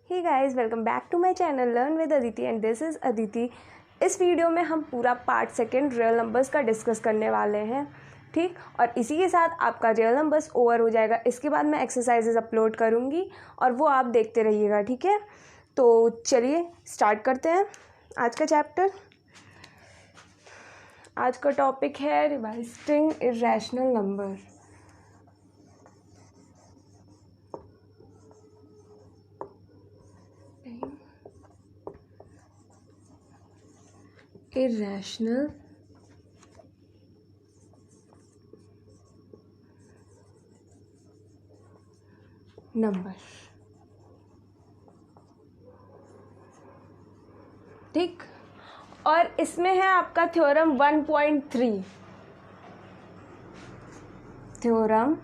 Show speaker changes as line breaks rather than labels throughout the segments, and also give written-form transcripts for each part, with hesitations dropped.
Hey guys, welcome back to my channel learn with Aditi and this is Aditi. इस video में हम पूरा part second real numbers का discuss करने वाले हैं, ठीक। और इसी के साथ आपका रियल नंबर्स ओवर हो जाएगा। इसके बाद मैं एक्सरसाइजेज अपलोड करूँगी और वो आप देखते रहिएगा, ठीक है। तो चलिए स्टार्ट करते हैं आज का चैप्टर। आज का टॉपिक है revising irrational number. irrational number, ठीक। और इसमें है आपका थ्योरम 1.3। थ्योरम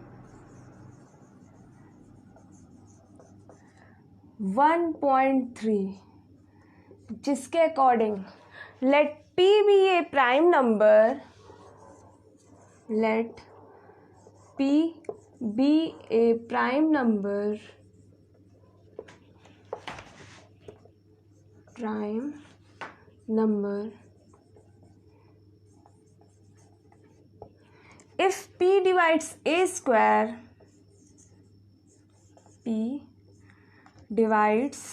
1.3 जिसके according let P be a prime number, let P be a prime number, if P divides A square, P divides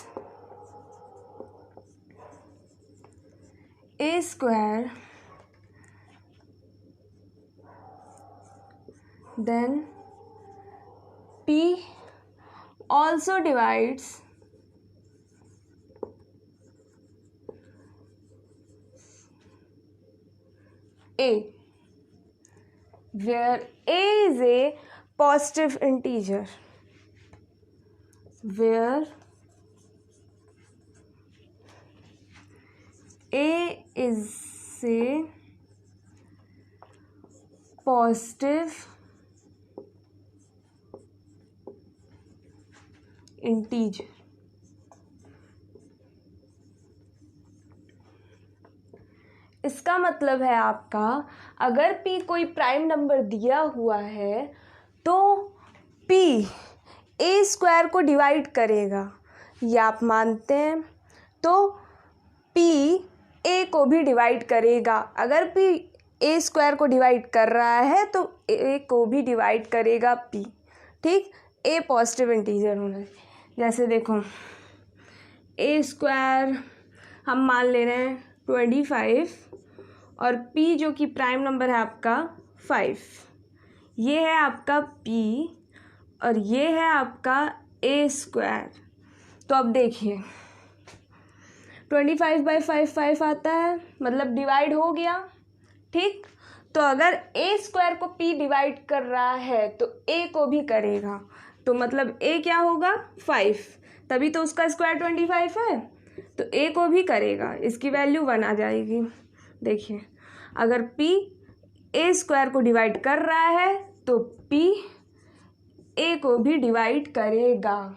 A square, then P also divides A, where A is a positive integer, where A is a positive integer। इसका मतलब है आपका अगर P कोई prime number दिया हुआ है तो P A स्क्वायर को डिवाइड करेगा, ये आप मानते हैं। तो P A को भी डिवाइड करेगा। अगर P A स्क्वायर को डिवाइड कर रहा है तो A को भी डिवाइड करेगा P, ठीक। A पॉजिटिव इंटीजर होना चाहिए। जैसे देखो A स्क्वायर हम मान ले रहे हैं 25 और P जो कि प्राइम नंबर है आपका 5, ये है आपका P और ये है आपका A स्क्वायर। तो अब देखिए 25/5 5 आता है, मतलब डिवाइड हो गया, ठीक। तो अगर A स्क्वायर को P डिवाइड कर रहा है तो A को भी करेगा, तो मतलब A क्या होगा 5, तभी तो उसका स्क्वायर 25 है, तो A को भी करेगा। इसकी वैल्यू 1 आ जाएगी। देखिए अगर P A स्क्वायर को डिवाइड कर रहा है तो P A को भी डिवाइड करेगा,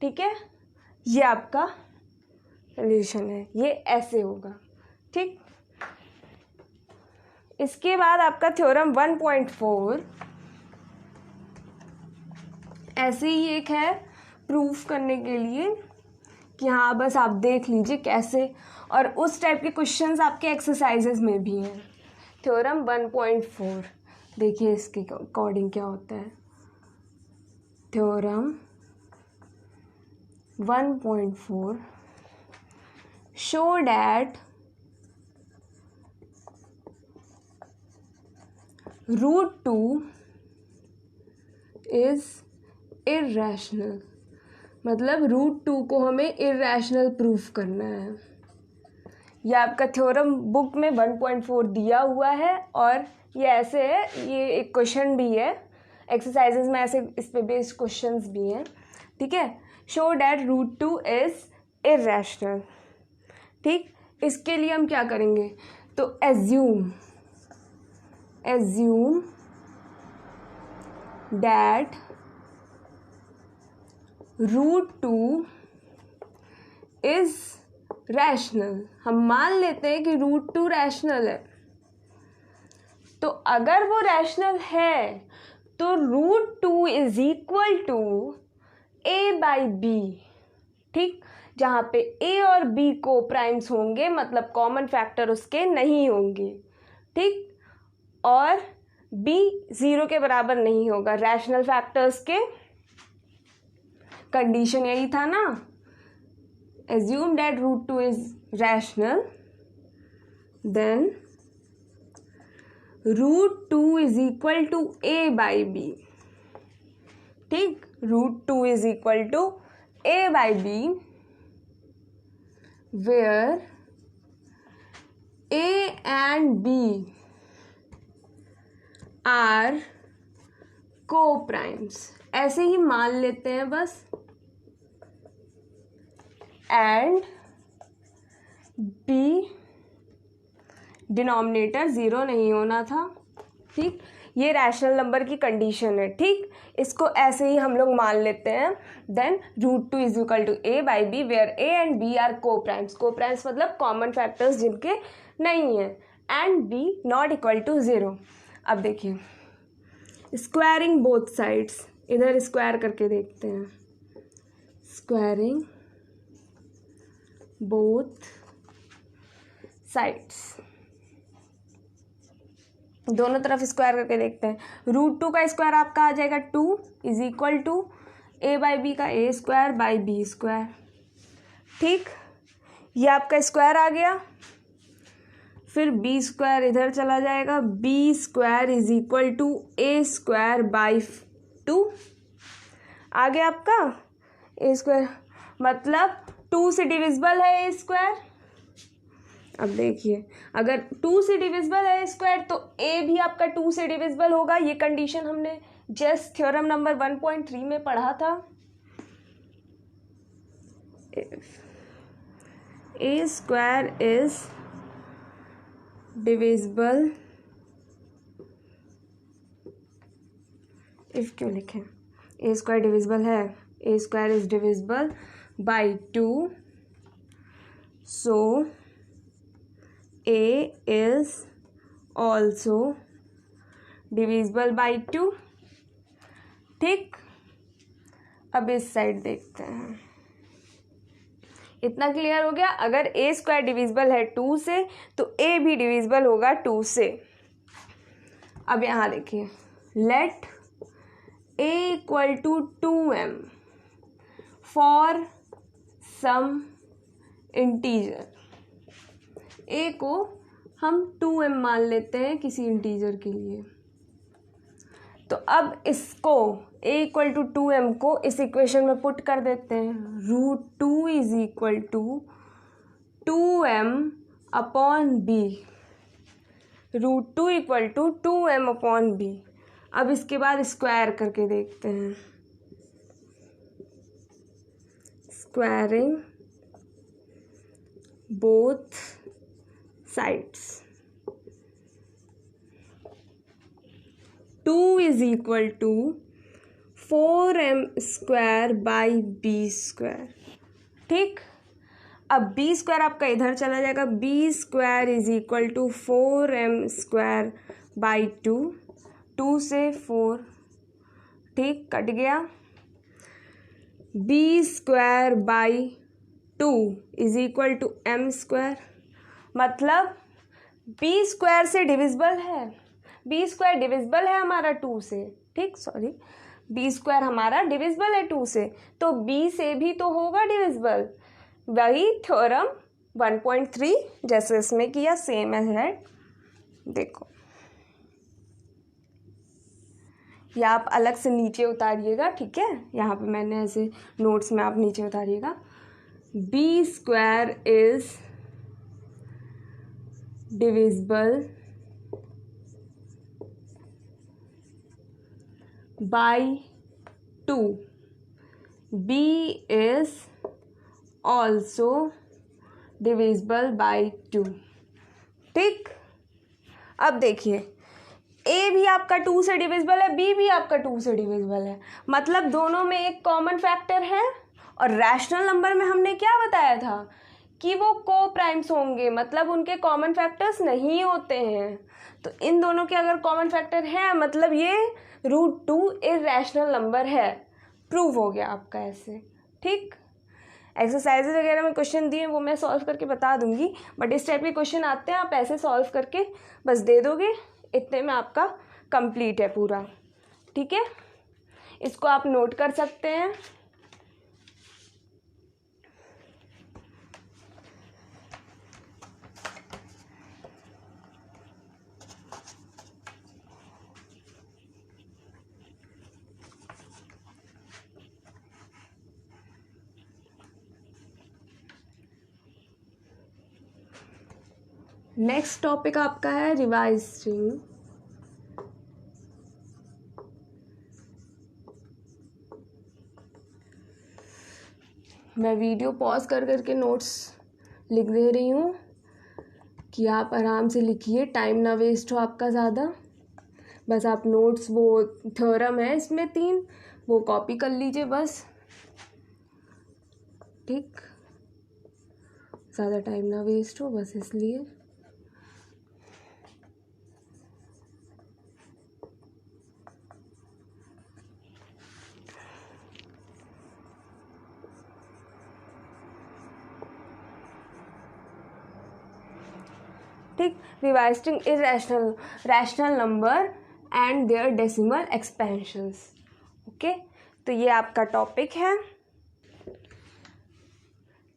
ठीक है। ये आपका सॉल्यूशन है, ये ऐसे होगा, ठीक। इसके बाद आपका थ्योरम 1.4 ऐसे ही एक है प्रूफ करने के लिए कि हाँ बस आप देख लीजिए कैसे, और उस टाइप के क्वेश्चंस आपके एक्सरसाइजेज में भी हैं। थ्योरम 1.4 देखिए इसके अकॉर्डिंग क्या होता है। Theorem 1.4 show that √2 is irrational, मतलब √2 को हमें इरेशनल प्रूफ करना है। यह आपका थ्योरम बुक में 1.4 दिया हुआ है और ये ऐसे है, ये एक क्वेश्चन भी है एक्सरसाइजेज में, ऐसे इस पे बेस्ड क्वेश्चंस भी हैं, ठीक है। शो डैट √2 इज इरेशनल, ठीक। इसके लिए हम क्या करेंगे, तो एज्यूम डैट √2 इज रैशनल। हम मान लेते हैं कि √2 रैशनल है, तो अगर वो रैशनल है तो √2 इज इक्वल टू A/B, ठीक, जहाँ पे ए और बी को प्राइम्स होंगे मतलब कॉमन फैक्टर उसके नहीं होंगे, ठीक, और बी 0 के बराबर नहीं होगा। रैशनल फैक्टर्स के कंडीशन यही था ना, assume that root 2 is rational, then root 2 is equal to a by b, ठीक, root 2 is equal to a by b, where a and b are co-primes, ऐसे ही मान लेते हैं बस, एंड बी डिनोमिनेटर 0 नहीं होना था, ठीक, ये रैशनल नंबर की कंडीशन है, ठीक, इसको ऐसे ही हम लोग मान लेते हैं। Then root 2 is equal to a by b where a and b are coprimes मतलब कॉमन फैक्टर्स जिनके नहीं है, and b not equal to 0। अब देखिए स्क्वायरिंग बोथ साइड्स, इधर स्क्वायर करके देखते हैं, स्क्वायरिंग बोथ साइड्स, दोनों तरफ स्क्वायर करके देखते हैं। रूट 2 का स्क्वायर आपका आ जाएगा 2 is equal to a by b का a square by b square, ठीक, ये आपका स्क्वायर आ गया। फिर बी स्क्वायर इधर चला जाएगा, b square is equal to a square by 2 आ गया आपका ए स्क्वायर, मतलब 2 से डिविजिबल है ए स्क्वायर। अब देखिए अगर 2 से डिविजिबल है स्क्वायर तो ए भी आपका 2 से डिविजिबल होगा, ये कंडीशन हमने जस्ट थ्योरम नंबर 1.3 में पढ़ा था। A square is divisible, if क्यों लिखें, ए स्क्वायर डिविजिबल है, A square is divisible by 2, so a is also divisible by 2, ठीक। अब इस साइड देखते हैं, इतना क्लियर हो गया। अगर ए स्क्वायर डिविजिबल है 2 से तो ए भी डिविजिबल होगा 2 से। अब यहाँ देखिए, let a equal to 2m for some integer, a को हम 2m मान लेते हैं किसी इंटीजर के लिए। तो अब इसको a इक्वल टू 2m को इस इक्वेशन में पुट कर देते हैं, root 2 is equal to 2m upon b, root 2 equal to 2m upon b। अब इसके बाद स्क्वायर करके देखते हैं, squaring both sides, 2 is equal to 4m square by b square, ठीक। अब बी स्क्वायर आपका इधर चला जाएगा, b square is equal to 4m square by 2, 2 से 4, ठीक, कट गया। B square by 2 is equal to m square, मतलब बी स्क्वायर से डिविजिबल है, बी स्क्वायर डिविजिबल है हमारा 2 से, ठीक, सॉरी, बी स्क्वायर हमारा डिविजिबल है 2 से, तो बी से भी तो होगा डिविजिबल। वही थ्योरम 1.3 जैसे इसमें किया सेम एज दैट, देखो या आप अलग से नीचे उतारिएगा, ठीक है, यहाँ पे मैंने ऐसे नोट्स में आप नीचे उतारिएगा। B square is divisible by 2, B is also divisible by 2, ठीक। अब देखिए ए भी आपका 2 से डिविजिबल है, बी भी आपका 2 से डिविजिबल है, मतलब दोनों में एक कॉमन फैक्टर है। और रैशनल नंबर में हमने क्या बताया था कि वो को प्राइम्स होंगे, मतलब उनके कॉमन फैक्टर्स नहीं होते हैं। तो इन दोनों के अगर कॉमन फैक्टर है मतलब ये रूट 2 इरैशनल नंबर है, प्रूव हो गया आपका ऐसे, ठीक। एक्सरसाइजेज वगैरह में क्वेश्चन दिए वो मैं सॉल्व करके बता दूंगी, बट इस टाइप के क्वेश्चन आते हैं, आप ऐसे सॉल्व करके बस दे दोगे, इतने में आपका कंप्लीट है पूरा। ठीक है, इसको आप नोट कर सकते हैं। नेक्स्ट टॉपिक आपका है रिवाइज स्ट्रिंग। मैं वीडियो पॉज कर करके नोट्स लिख दे रही हूँ कि आप आराम से लिखिए, टाइम ना वेस्ट हो आपका ज़्यादा। बस आप नोट्स, वो थ्योरम है इसमें 3, वो कॉपी कर लीजिए बस। ठीक, ज़्यादा टाइम ना वेस्ट हो बस इसलिए। ठीक, revising rational number and their decimal expansions. Okay, तो ये आपका टॉपिक है।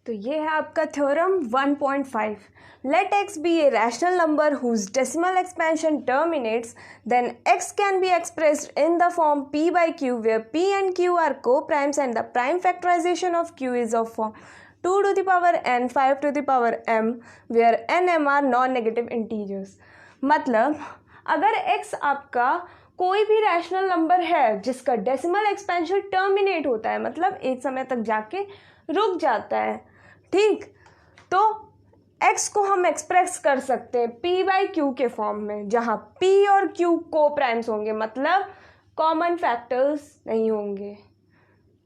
तो ये है आपका theorem 1.5। Let x be a rational number whose decimal expansion terminates, then x can be expressed in the form p by q where p and q are co-primes and the prime factorization of q is of form 2 to the power n 5 to the power m where n m are non-negative integers। मतलब अगर x आपका कोई भी rational number है जिसका decimal expansion terminate होता है, मतलब एक समय तक जाके रुक जाता है, ठीक, तो x को हम एक्सप्रेस कर सकते हैं p by q के फॉर्म में, जहाँ p और q को प्राइम्स होंगे, मतलब कॉमन फैक्टर्स नहीं होंगे,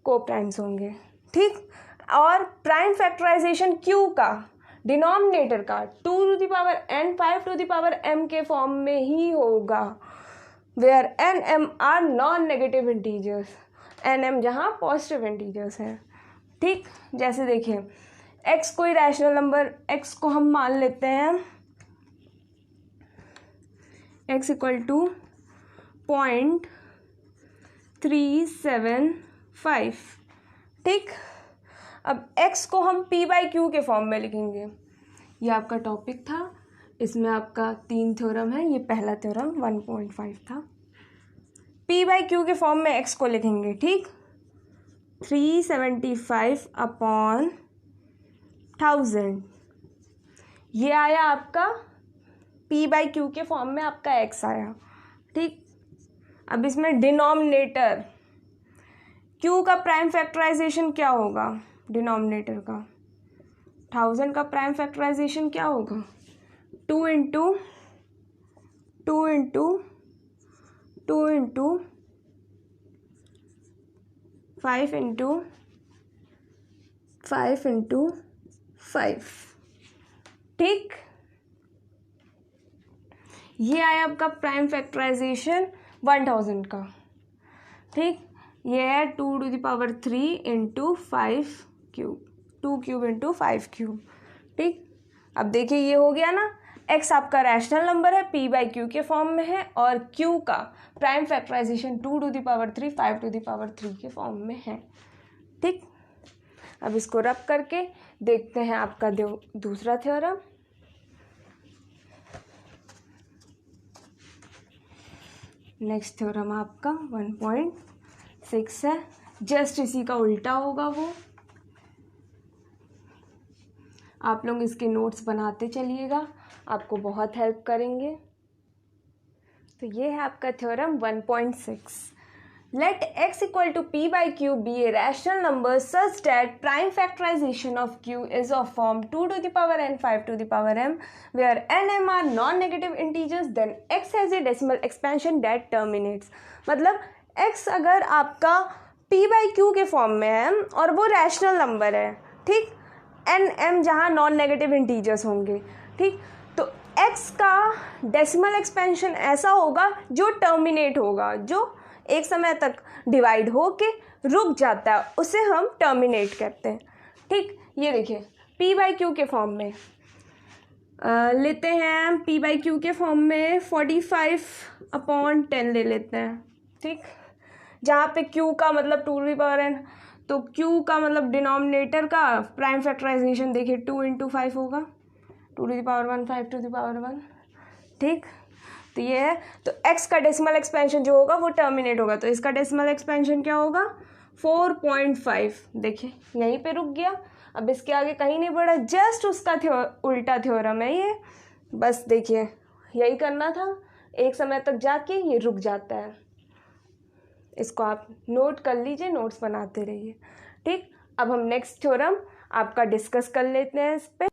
को प्राइम्स होंगे। ठीक, और प्राइम फैक्टराइजेशन q का डिनोमिनेटर का 2 to the power n 5 to the power m के फॉर्म में ही होगा, where n m are non negative integers, n m जहाँ पॉजिटिव इंटीजर्स हैं। ठीक, जैसे देखिए x कोई रैशनल नंबर, x को हम मान लेते हैं x इक्वल टू 0.375। ठीक, अब x को हम p by q के फॉर्म में लिखेंगे। ये आपका टॉपिक था, इसमें आपका 3 थ्योरम है, ये पहला थ्योरम 1.5 था। p by q के फॉर्म में x को लिखेंगे, ठीक, 375 अपॉन 1000, ये आया आपका p by q के फॉर्म में आपका x आया। ठीक, अब इसमें डिनोमिनेटर q का प्राइम फैक्टराइजेशन क्या होगा, डिनोमिनेटर का 1000 का प्राइम फैक्टराइजेशन क्या होगा, 2 into 2 into 2 into 5 into 5 into 5। ठीक, ये आया आपका प्राइम फैक्टराइजेशन 1000 का। ठीक, ये है 2 to the power 3 into 5 cube, 2 cube into 5 cube. ठीक, अब देखिए ये हो गया ना, x आपका रैशनल नंबर है, p by q के फॉर्म में है, और q का prime factorisation 2 to the power 3 5 to the power 3 के फॉर्म में है। ठीक, अब इसको रब करके देखते हैं आपका दूसरा थ्योरम। नेक्स्ट थ्योरम आपका 1.6 है, जस्ट इसी का उल्टा होगा वो। आप लोग इसके नोट्स बनाते चलिएगा, आपको बहुत हेल्प करेंगे। तो ये है आपका थ्योरम 1.6। लेट x equal to p by q be a rational number such that prime factorisation of q is of form 2 to the power n 5 to the power m where n m are non negative integers, then x has a decimal expansion that terminates। मतलब x अगर आपका p by q के form में है और वो rational number है, ठीक, n m जहाँ नॉन नेगेटिव इंटीजर्स होंगे, ठीक, तो x का डेसिमल एक्सपेंशन ऐसा होगा जो टर्मिनेट होगा, जो एक समय तक डिवाइड हो के रुक जाता है, उसे हम टर्मिनेट कहते हैं। ठीक, ये देखिए p बाई क्यू के फॉर्म में लेते हैं, p बाई क्यू के फॉर्म में 45/10 ले लेते हैं। ठीक, जहाँ पे q का मतलब 2n, तो q का मतलब डिनोमिनेटर का प्राइम फैक्टराइजेशन देखिए 2 × 5 होगा, 2⁻1 5⁻1। ठीक, तो ये है। तो x का डेसिमल एक्सपेंशन जो होगा वो टर्मिनेट होगा, तो इसका डेसिमल एक्सपेंशन क्या होगा 4.5। देखिए यहीं पे रुक गया, अब इसके आगे कहीं नहीं बढ़ा, जस्ट उसका उल्टा थ्योरम है ये। बस देखिए यही करना था, एक समय तक जाके ये रुक जाता है। इसको आप नोट कर लीजिए, नोट्स बनाते रहिए। ठीक, अब हम नेक्स्ट थ्योरम आपका डिस्कस कर लेते हैं इस पे।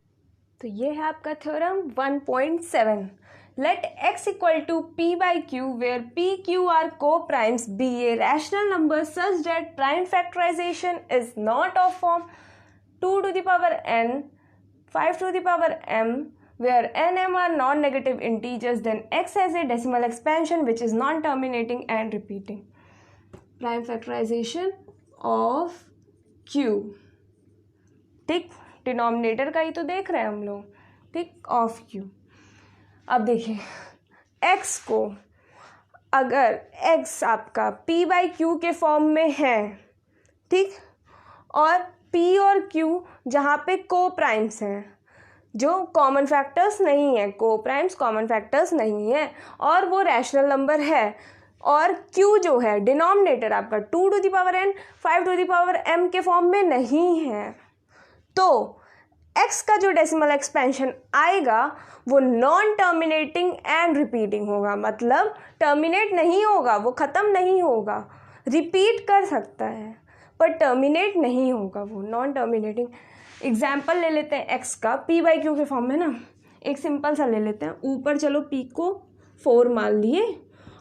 तो ये है आपका theorem 1.7। Let x equal to p by q where p, q are co-primes be a rational number such that prime factorization is not of form 2 to the power n, 5 to the power m, where n, m are non-negative integers, then x has a decimal expansion which is non-terminating and repeating. Prime factorization of q, ठीक, denominator का ही तो देख रहे हैं हम लोग। ठीक, of q। अब देखिए x को, अगर x आपका p बाई क्यू के फॉर्म में है, ठीक, और p और q जहाँ पे को प्राइम्स हैं, जो कॉमन फैक्टर्स नहीं है, को प्राइम्स कॉमन फैक्टर्स नहीं है, और वो रैशनल नंबर है, और q जो है डिनोमिनेटर आपका 2 to the power n 5 to the power m के फॉर्म में नहीं है, तो x का जो डेसिमल एक्सपेंशन आएगा वो नॉन टर्मिनेटिंग एंड रिपीटिंग होगा। मतलब टर्मिनेट नहीं होगा, वो ख़त्म नहीं होगा, रिपीट कर सकता है पर टर्मिनेट नहीं होगा, वो नॉन टर्मिनेटिंग। एग्जाम्पल ले लेते हैं x का, p बाई क्यू के फॉर्म में ना, एक सिंपल सा ले लेते हैं। ऊपर चलो p को 4 मान लिए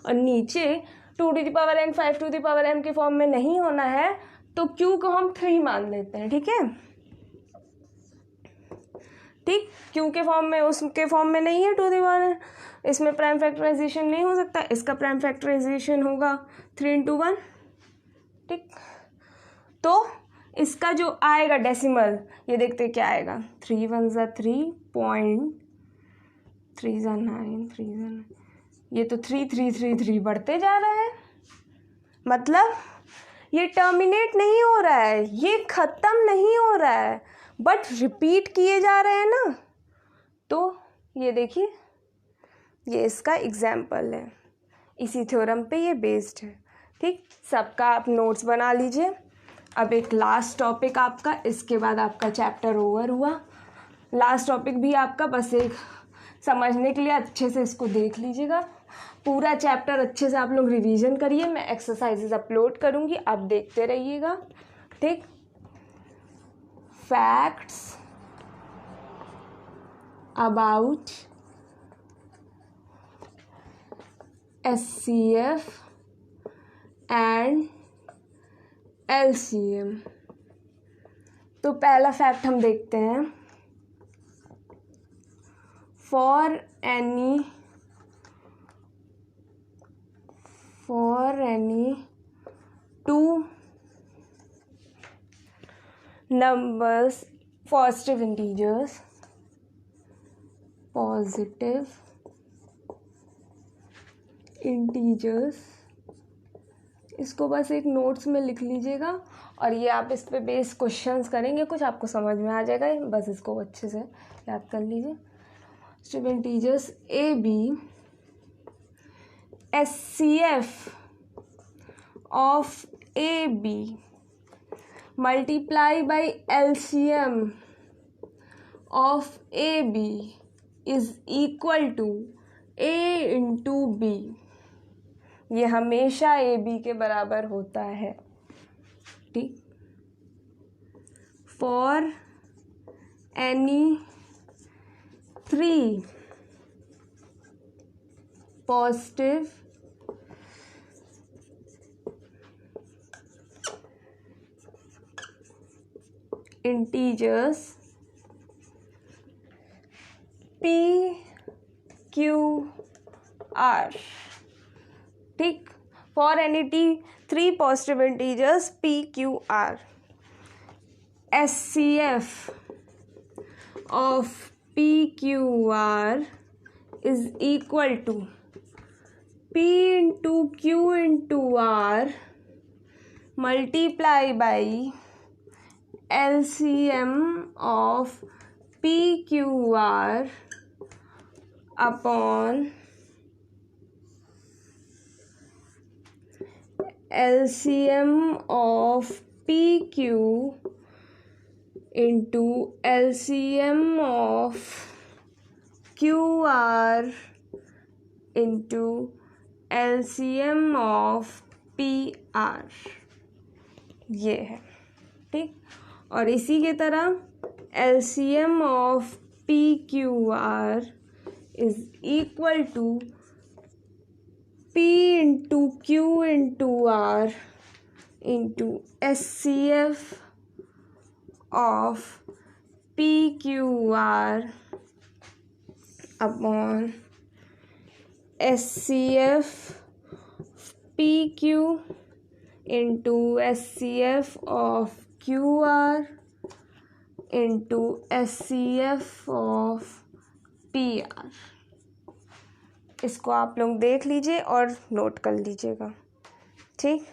और नीचे 2 to the power n 5 to the power m के फॉर्म में नहीं होना है, तो q को हम 3 मान लेते हैं। ठीक है, ठीक, क्यू के फॉर्म में, उसके फॉर्म में नहीं है 2 the power, इसमें प्राइम फैक्टराइजेशन नहीं हो सकता, इसका प्राइम फैक्टराइजेशन होगा 3 × 1। ठीक, तो इसका जो आएगा डेसिमल, ये देखते क्या आएगा, 3 × 1 = 3, 3 × 9, 3 × 9, ये तो 3 3 3 3 बढ़ते जा रहा है। मतलब ये टर्मिनेट नहीं हो रहा है, ये ख़त्म नहीं हो रहा है, बट रिपीट किए जा रहे हैं ना। तो ये देखिए, ये इसका एग्जाम्पल है, इसी थ्योरम पे ये बेस्ड है। ठीक, सबका आप नोट्स बना लीजिए। अब एक लास्ट टॉपिक आपका, इसके बाद आपका चैप्टर ओवर हुआ। लास्ट टॉपिक भी आपका, बस एक समझने के लिए अच्छे से इसको देख लीजिएगा। पूरा चैप्टर अच्छे से आप लोग रिवीजन करिए, मैं एक्सरसाइजेज अपलोड करूँगी, आप देखते रहिएगा। ठीक, facts about SCF and LCM। तो पहला फैक्ट हम देखते हैं, for any two numbers positive integers, इसको बस एक नोट्स में लिख लीजिएगा, और ये आप इस पे बेस क्वेश्चंस करेंगे, कुछ आपको समझ में आ जाएगा, बस इसको अच्छे से याद कर लीजिए। Positive integers a b, SCF of AB multiply by LCM of AB is equal to A into B। ये हमेशा AB के बराबर होता है। ठीक, for any 3 positive integers P Q R। ठीक, for any 3 positive integers P Q R SCF of PQR is equal to P into Q into R multiply by LCM of PQR upon LCM of PQ into LCM of QR into LCM of PR, ये है ठीक। और इसी के तरह LCM of PQR is equal to P into Q into R into SCF of PQR upon SCF PQ into SCF of QR into SCF of PR। इसको आप लोग देख लीजिए और नोट कर लीजिएगा ठीक।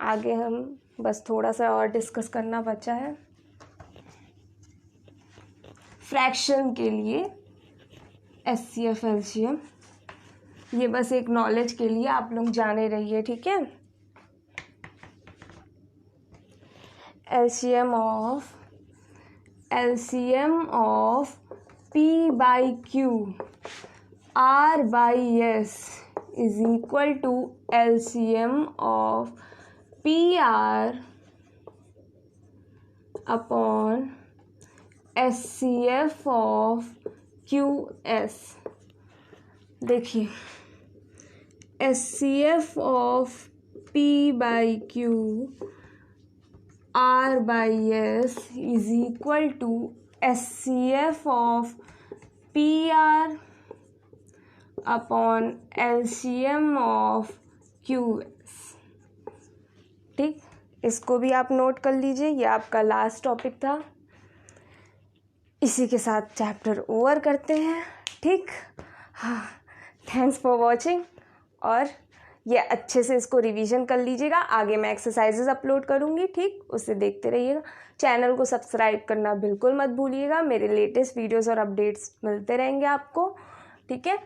आगे हम बस थोड़ा सा और डिस्कस करना बचा है। फ्रैक्शन के लिए SCF LCM, ये बस एक नॉलेज के लिए आप लोग जाने रहिए ठीक है। LCM of P by Q R by S is equal to LCM of PR upon SCF of QS। देखिए SCF of P by Q R by S is equal to SCF of PR upon LCM of QS ठीक। इसको भी आप note कर लीजिए, ये आपका last topic था। इसी के साथ चैप्टर ओवर करते हैं ठीक। हाँ, थैंक्स फॉर वॉचिंग। और ये अच्छे से इसको रिवीजन कर लीजिएगा, आगे मैं एक्सरसाइजेज अपलोड करूँगी ठीक, उससे देखते रहिएगा। चैनल को सब्सक्राइब करना बिल्कुल मत भूलिएगा, मेरे लेटेस्ट वीडियोस और अपडेट्स मिलते रहेंगे आपको ठीक है।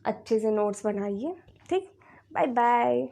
अच्छे से नोट्स बनाइए ठीक। Bye bye.